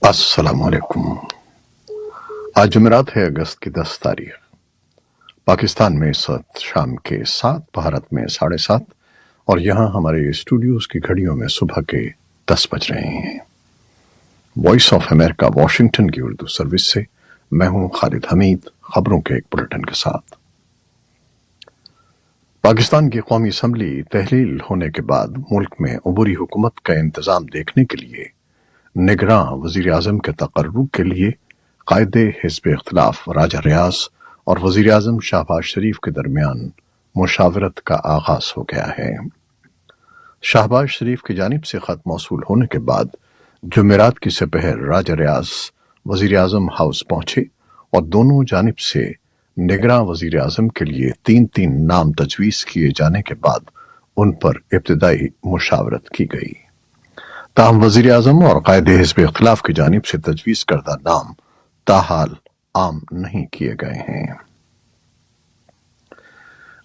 अस्सलाम वालेकुम। आज जुमेरात है, अगस्त की 10 तारीख। पाकिस्तान में इस वक्त शाम के 7, भारत में 7:30 और यहाँ हमारे स्टूडियोज की घड़ियों में सुबह के 10 बज रहे हैं। वॉइस ऑफ अमेरिका वॉशिंगटन की उर्दू सर्विस से मैं हूँ खालिद हमीद, खबरों के एक बुलेटिन के साथ। पाकिस्तान की कौमी असम्बली तहलील होने के बाद मुल्क में अबूरी हुकूमत का इंतजाम देखने के लिए निगरां वजीर आजम के तकर्रुर के लिए कायदे हिज़्ब इख्तिलाफ राजा रियाज और वजीर आजम शहबाज शरीफ के दरमियान मुशावरत का आगाज हो गया है। शहबाज शरीफ की जानिब से खत मौसूल होने के बाद जुमेरात की सपहर राजा रियाज वजीर आजम हाउस पहुंचे और दोनों जानिब से निगरां वजीर आजम के लिए 3-3 नाम तजवीज़ किए जाने के बाद उन पर इब्तिदाई मुशावरत की गई। ताहम वजीर आजम और कायदे हिज़्ब इख्तिलाफ की जानिब से तजवीज़ करदा नाम ताहाल आम नहीं किए गए हैं।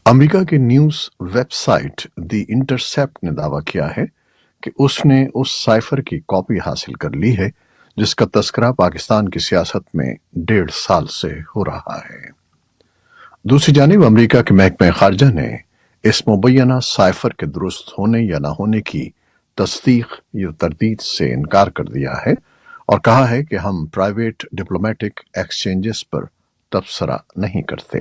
अमेरिका की न्यूज़ वेबसाइट द इंटरसेप्ट ने दावा किया है कि उसने उस साइफर की कॉपी हासिल कर ली है जिसका तस्करा पाकिस्तान की सियासत में 1.5 साल से हो रहा है। दूसरी जानिब अमेरिका के महकमे खारजा ने इस मुबैना साइफर के दुरुस्त होने या न होने की तस्दीक या तरदीद से इनकार कर दिया है और कहा है कि हम प्राइवेट डिप्लोमेटिक एक्सचेंजेस पर तबसरा नहीं करते।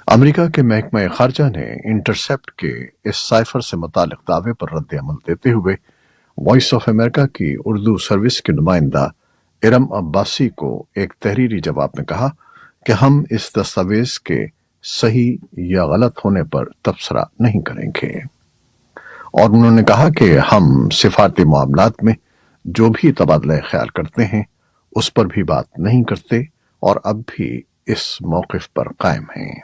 अमेरिका के महकमा खारजा ने इंटरसेप्ट के इस साइफर से मुतालिक दावे पर रद्द अमल देते हुए वॉइस ऑफ अमेरिका की उर्दू सर्विस के नुमाइंदा इरम अब्बासी को एक तहरीरी जवाब में कहा कि हम इस दस्तावेज के सही या गलत होने पर तबसरा नहीं करेंगे और उन्होंने कहा कि हम सिफारती मामलात में जो भी तबादला ख्याल करते हैं उस पर भी बात नहीं करते और अब भी इस मौक़िफ़ पर कायम हैं।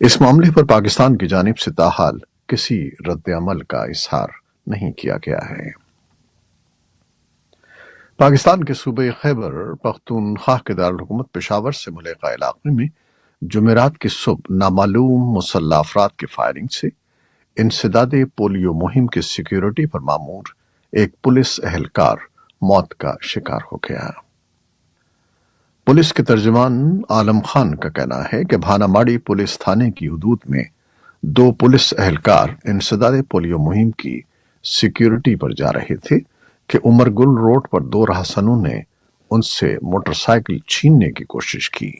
इस मामले पर पाकिस्तान की जानिब से ताहाल किसी रद्द अमल का इजहार नहीं किया गया है। पाकिस्तान के सूबे खैबर पख्तूनख्वा के दारुल हुकूमत पेशावर से मुल्का इलाके में जुमेरात की सुबह नामालूम मुसल्लह अफराद की फायरिंग से इंसदादे पोलियो मुहिम की सिक्योरिटी पर मामूर एक पुलिस एहलकार मौत का शिकार हो गया। पुलिस के तर्जुमान आलम खान का कहना है कि भानामाड़ी पुलिस थाने की हदूद में 2 पुलिस एहलकार इंसदादे पोलियो मुहिम की सिक्योरिटी पर जा रहे थे कि उमरगुल रोड पर 2 राहसनों ने उनसे मोटरसाइकिल छीनने की कोशिश की।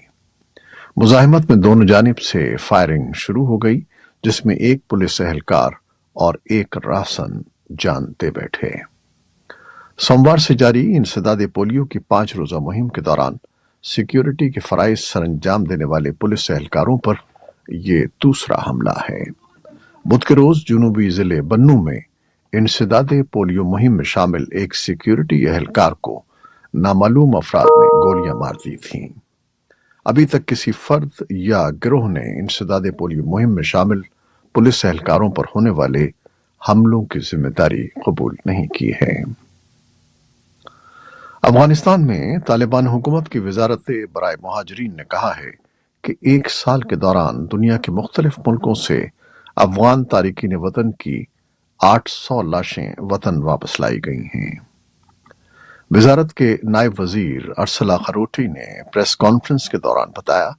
मुजाहिमत में दोनों जानिब से फायरिंग शुरू हो गई जिसमें एक पुलिस एहलकार और एक राहसन जान दे बैठे। सोमवार से जारी इंसदादे पोलियो की 5 रोजा मुहिम के दौरान सिक्योरिटी के फराइज सरंजाम देने वाले पुलिस एहलकारों पर यह दूसरा हमला है। बुध के रोज जुनूबी जिले बन्नू में इंसदादे पोलियो मुहिम में शामिल एक सिक्योरिटी एहलकार को नामालूम अफराद ने गोलियां मार दी थीं। अभी तक किसी फर्द या गिरोह ने इंसदादे पोलियो मुहिम में शामिल पुलिस एहलकारों पर होने वाले हमलों की जिम्मेदारी कबूल नहीं की है। अफगानिस्तान में तालिबान हुकूमत की वजारत बराए मुहाजिरीन ने कहा है कि 1 साल के दौरान दुनिया के मुख्तलिफ मुल्कों से अफगान तारिकीन वतन की 800 लाशें वतन वापस लाई गई हैं। वजारत के नायब वजीर अरसला खरोटी ने प्रेस कॉन्फ्रेंस के दौरान बताया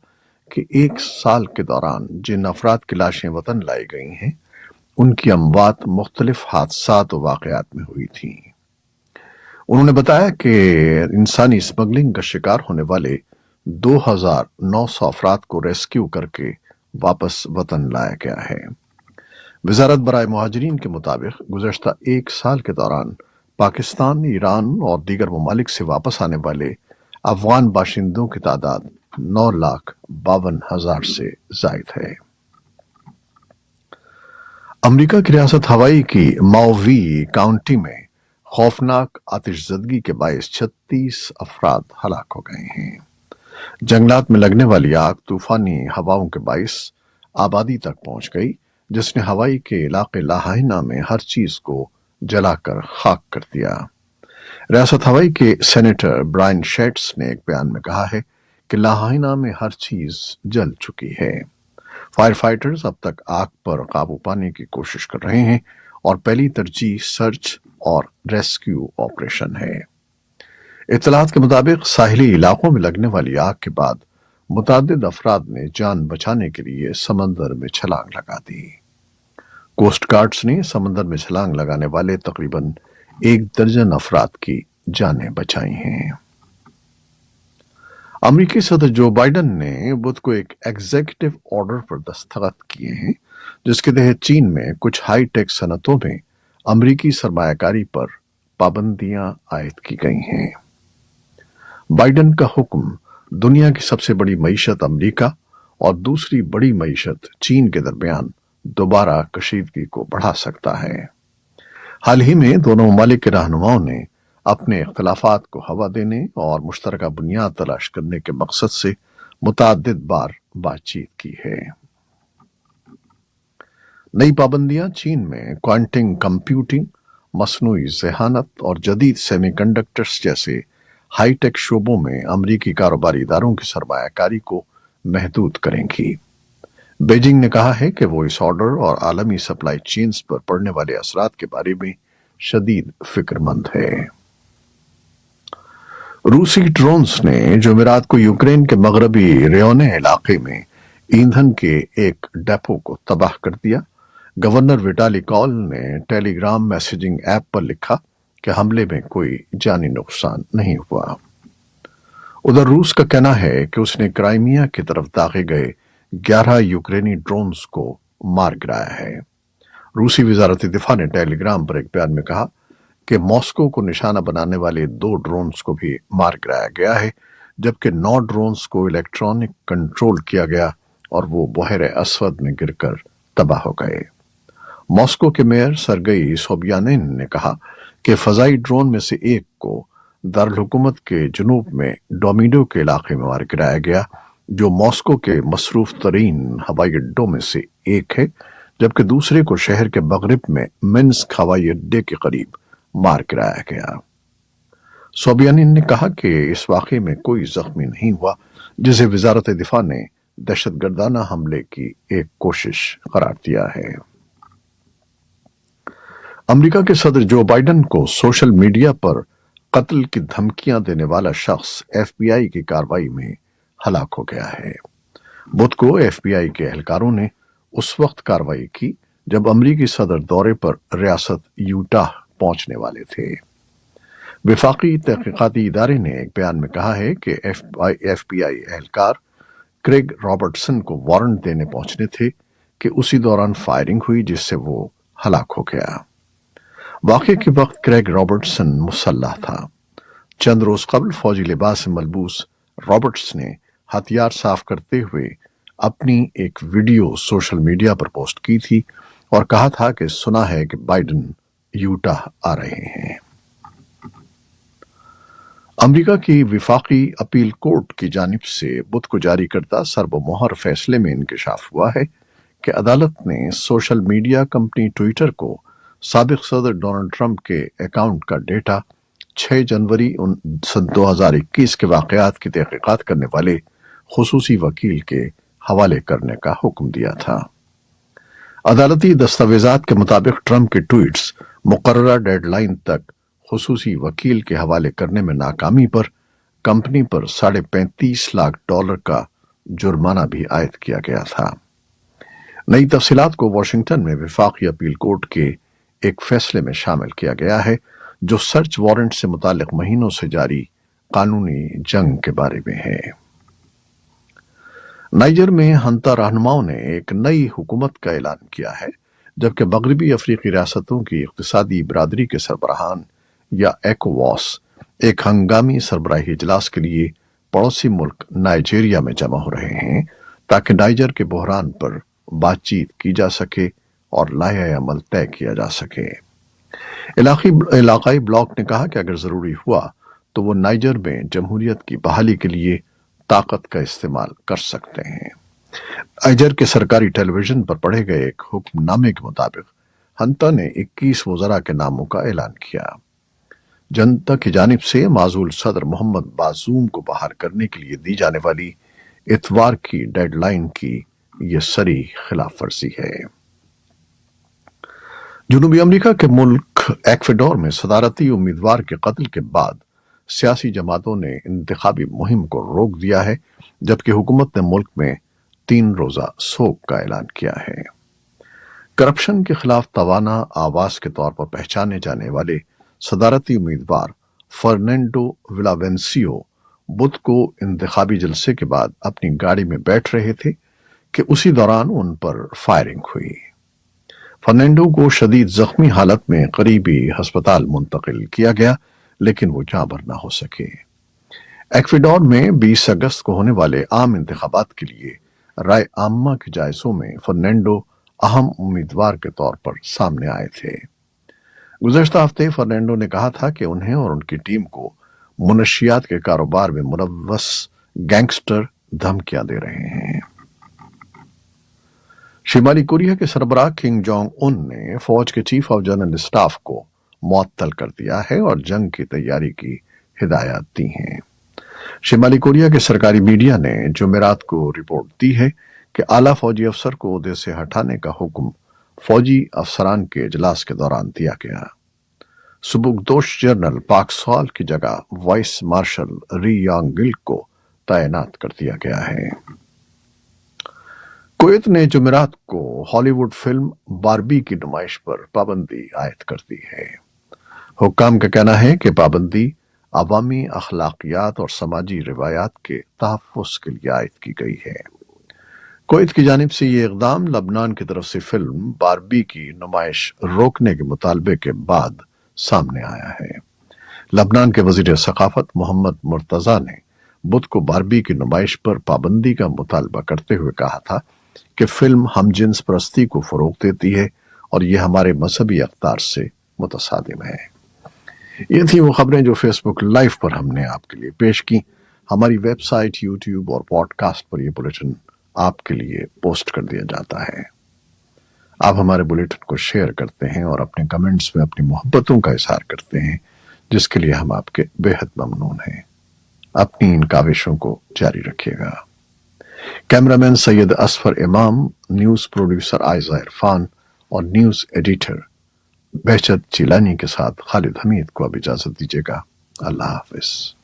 कि 1 साल के दौरान जिन अफराद की लाशें वतन लाई गई हैं उनकी अमवात मुख्तलिफ हादसात और वाक़यात में हुई थी। उन्होंने बताया कि इंसानी स्मगलिंग का शिकार होने वाले 2900 अफराद को रेस्क्यू करके वापस वतन लाया गया है। वजारत बराए मुहाजिरीन के मुताबिक गुज़श्ता 1 साल के दौरान पाकिस्तान, ईरान और दीगर ममालिक से वापस आने वाले अफगान बाशिंदों की तादाद 9,52,000 से जायद है। अमेरिका की रियासत हवाई की माओवी काउंटी में खौफनाक आतिशज़दगी के बायस 36 अफराद हलाक हो गए हैं। जंगलात में लगने वाली आग तूफानी हवाओं के बायस आबादी तक पहुंच गई जिसने हवाई के इलाके लाहाइना में हर चीज को जलाकर खाक कर दिया। रियासत हवाई के सेनेटर ब्रायन शेट्स ने एक बयान में कहा है कि लाहाइना में हर चीज जल चुकी है। फायर फाइटर्स अब तक आग पर काबू पाने की कोशिश कर रहे हैं और पहली तरजीह सर्च और रेस्क्यू ऑपरेशन है। اطلاعات کے مطابق ساحلی علاقوں میں لگنے والی آگ کے بعد متعدد افراد نے جان بچانے کے لیے سمندر میں چھلانگ لگا دی۔ کوسٹ گارڈز نے سمندر میں چھلانگ لگانے والے تقریباً 1 درجن افراد کی جانیں بچائی ہیں۔ امریکی صدر جو بائیڈن نے بدھ کو ایک ایگزیکٹو آرڈر پر دستخط کیے ہیں جس کے تحت چین میں کچھ ہائی ٹیک صنعتوں میں امریکی سرمایہ کاری پر پابندیاں عائد کی گئی ہیں۔ بائیڈن کا حکم دنیا کی سب سے بڑی معیشت امریکہ اور دوسری بڑی معیشت چین کے درمیان دوبارہ کشیدگی کو بڑھا سکتا ہے۔ حال ہی میں دونوں ممالک کے رہنماؤں نے اپنے اختلافات کو ہوا دینے اور مشترکہ بنیاد تلاش کرنے کے مقصد سے متعدد بار بات چیت کی ہے۔ نئی پابندیاں چین میں کوانٹم کمپیوٹنگ، مصنوعی ذہانت اور جدید سیمی کنڈکٹرز جیسے ہائی ٹیک شعبوں میں امریکی کاروباری اداروں کی سرمایہ کاری کو محدود کریں گی۔ بیجنگ نے کہا ہے کہ وہ اس آرڈر اور عالمی سپلائی چینز پر پڑنے والے اثرات کے بارے میں شدید فکر مند ہے۔ روسی ڈرونز نے جمعرات کو یوکرین کے مغربی ریونے علاقے میں ایندھن کے ایک ڈیپو کو تباہ کر دیا۔ گورنر ویٹالی کال نے ٹیلی گرام میسیجنگ ایپ پر لکھا کہ حملے میں کوئی جانی نقصان نہیں ہوا۔ ادھر روس کا کہنا ہے کہ اس نے کرائمیا کی طرف داغے گئے 11 یوکرینی ڈرونز کو مار گرایا ہے۔ روسی وزارت دفاع نے ٹیلی گرام پر ایک بیان میں کہا کہ ماسکو کو نشانہ بنانے والے 2 ڈرونز کو بھی مار گرایا گیا ہے، جبکہ 9 ڈرونز کو الیکٹرانک کنٹرول کیا گیا اور وہ بحیرہ اسود میں گر کر تباہ ہو گئے۔ ماسکو کے میئر سرگئی سوبیانین نے کہا کہ فضائی ڈرون میں سے ایک کو دارالحکومت کے جنوب میں ڈومیڈو کے علاقے میں مار گرایا گیا، جو ماسکو کے مصروف ترین ہوائی اڈوں میں سے ایک ہے، جبکہ دوسرے کو شہر کے مغرب میں منسک ہوائی اڈے کے قریب مار گرایا گیا۔ سوبیانین نے کہا کہ اس واقعے میں کوئی زخمی نہیں ہوا، جسے وزارت دفاع نے دہشت گردانہ حملے کی ایک کوشش قرار دیا ہے۔ امریکہ کے صدر جو بائیڈن کو سوشل میڈیا پر قتل کی دھمکیاں دینے والا شخص ایف بی آئی کی کارروائی میں ہلاک ہو گیا ہے۔ بدھ کو ایف بی آئی کے اہلکاروں نے اس وقت کارروائی کی جب امریکی صدر دورے پر ریاست یوٹاہ پہنچنے والے تھے۔ وفاقی تحقیقاتی ادارے نے ایک بیان میں کہا ہے کہ ایف بی آئی اہلکار کریگ رابرٹسن کو وارنٹ دینے پہنچنے تھے کہ اسی دوران فائرنگ ہوئی جس سے وہ ہلاک ہو گیا۔ واقعے کے وقت کریگ رابرٹسن مسلح تھا۔ چند روز قبل فوجی لباس میں ملبوس رابرٹس نے ہتھیار صاف کرتے ہوئے اپنی ایک ویڈیو سوشل میڈیا پر پوسٹ کی تھی اور کہا تھا کہ سنا ہے کہ بائیڈن یوٹاہ آ رہے ہیں۔ امریکہ کی وفاقی اپیل کورٹ کی جانب سے بدھ کو جاری کردہ سرب و مہر فیصلے میں انکشاف ہوا ہے کہ عدالت نے سوشل میڈیا کمپنی ٹویٹر کو سابق صدر ڈونلڈ ٹرمپ کے اکاؤنٹ کا ڈیٹا 6 جنوری 2021 کے واقعات کی تحقیقات کرنے والے خصوصی وکیل کے حوالے کرنے کا حکم دیا تھا۔ عدالتی دستاویزات کے مطابق ٹرمپ کے ٹویٹس مقررہ ڈیڈ لائن تک خصوصی وکیل کے حوالے کرنے میں ناکامی پر کمپنی پر $35.5 لاکھ کا جرمانہ بھی عائد کیا گیا تھا۔ نئی تفصیلات کو واشنگٹن میں وفاقی اپیل کورٹ کے ایک فیصلے میں شامل کیا گیا ہے جو سرچ وارنٹ سے متعلق مہینوں سے جاری قانونی جنگ کے بارے میں ہے۔ نائجر میں ہنتا رہنماؤں نے ایک نئی حکومت کا اعلان کیا ہے، جبکہ مغربی افریقی ریاستوں کی اقتصادی برادری کے سربراہان یا ایکوواس ایک ہنگامی سربراہی اجلاس کے لیے پڑوسی ملک نائجیریا میں جمع ہو رہے ہیں تاکہ نائجر کے بحران پر بات چیت کی جا سکے اور لائحہ عمل طے کیا جا سکے۔ علاقائی بلاک نے کہا کہ اگر ضروری ہوا تو وہ نائجر میں جمہوریت کی بحالی کے لیے طاقت کا استعمال کر سکتے ہیں۔ نائجر کے سرکاری ٹیلی ویژن پر پڑھے گئے ایک حکم نامے کے مطابق ہنتا نے 21 وزراء کے ناموں کا اعلان کیا۔ جنتا کی جانب سے معزول صدر محمد بازوم کو بحال کرنے کے لیے دی جانے والی اتوار کی ڈیڈ لائن کی یہ صریح خلاف ورزی ہے۔ جنوبی امریکہ کے ملک ایکواڈور میں صدارتی امیدوار کے قتل کے بعد सियासी जमातों ने इंतखाबी मुहिम को रोक दिया है, जबकि हुकूमत ने मुल्क में 3 रोज़ा सोग का ऐलान किया है। करप्शन के खिलाफ तवाना आवाज के तौर पर पहचाने जाने वाले सदारती उम्मीदवार फर्नांडो विलावेंसियो बुध को इंतखाबी जलसे के बाद अपनी गाड़ी में बैठ रहे थे कि उसी दौरान उन पर फायरिंग हुई। फर्नांडो को शदीद जख्मी हालत में करीबी अस्पताल मुंतकिल किया गया, लेकिन वो जाँबर न हो सके। एक्वेडोर में 20 अगस्त को होने वाले आम इंतखाबात के लिए राय आम्मा के जायसों में फर्नांडो अहम उम्मीदवार के तौर पर सामने आए थे। गुज़श्ता हफ्ते फर्नांडो ने कहा था कि उन्हें और उनकी टीम को मुनशियात के कारोबार में मुलव्वस गैंगस्टर धमकियां दे रहे हैं। शिमाली कोरिया के सरबराह किम जोंग उन ने फौज के चीफ ऑफ जनरल स्टाफ को मुअत्तल कर दिया है और जंग की तैयारी की हिदायत दी हैं। शिमाली कोरिया के सरकारी मीडिया ने जुमेरात को रिपोर्ट दी है कि आला फौजी अफसर को ओहदे से हटाने का हुक्म फौजी अफसरान के इजलास के दौरान दिया गया। सुबुकदोश जनरल पाक सॉल की जगह वाइस मार्शल री यांग गिल को तैनात कर दिया गया है। कुवैत ने जुमेरात को हॉलीवुड फिल्म बारबी की नुमाइश पर पाबंदी आयद कर दी है। हुक्काम का कहना है कि पाबंदी अवामी अखलाकियात और समाजी रिवायात के तहफ़्फ़ुज़ के लिए आयद की गई है। कुवैत की जानिब से ये इक़दाम लबनान की तरफ से फिल्म बारबी की नुमाइश रोकने के मुतालबे के बाद सामने आया है। लबनान के वज़ीर सकाफत मोहम्मद मुर्तज़ा ने बुध को बारबी की नुमाइश पर पाबंदी का मुतालबा करते हुए कहा था कि फिल्म हमजिन्स परस्ती को फरोग देती है और ये हमारे मजहबी अख्तार से मुतसादिम है। ये थी वो खबरें जो फेसबुक लाइव पर हमने आपके लिए पेश की। हमारी वेबसाइट, यूट्यूब और पॉडकास्ट पर यह बुलेटिन आपके लिए पोस्ट कर दिया जाता है। आप हमारे बुलेटिन को शेयर करते हैं और अपने कमेंट्स में अपनी मोहब्बतों का इजहार करते हैं, जिसके लिए हम आपके बेहद ममनून हैं। अपनी इन काविशों को जारी रखिएगा। कैमरामैन सैयद असफर इमाम, न्यूज प्रोड्यूसर आयजा इरफान और न्यूज एडिटर बहजत जिलानी के साथ खालिद हमीद को अब इजाजत दीजिएगा। अल्लाह हाफिज।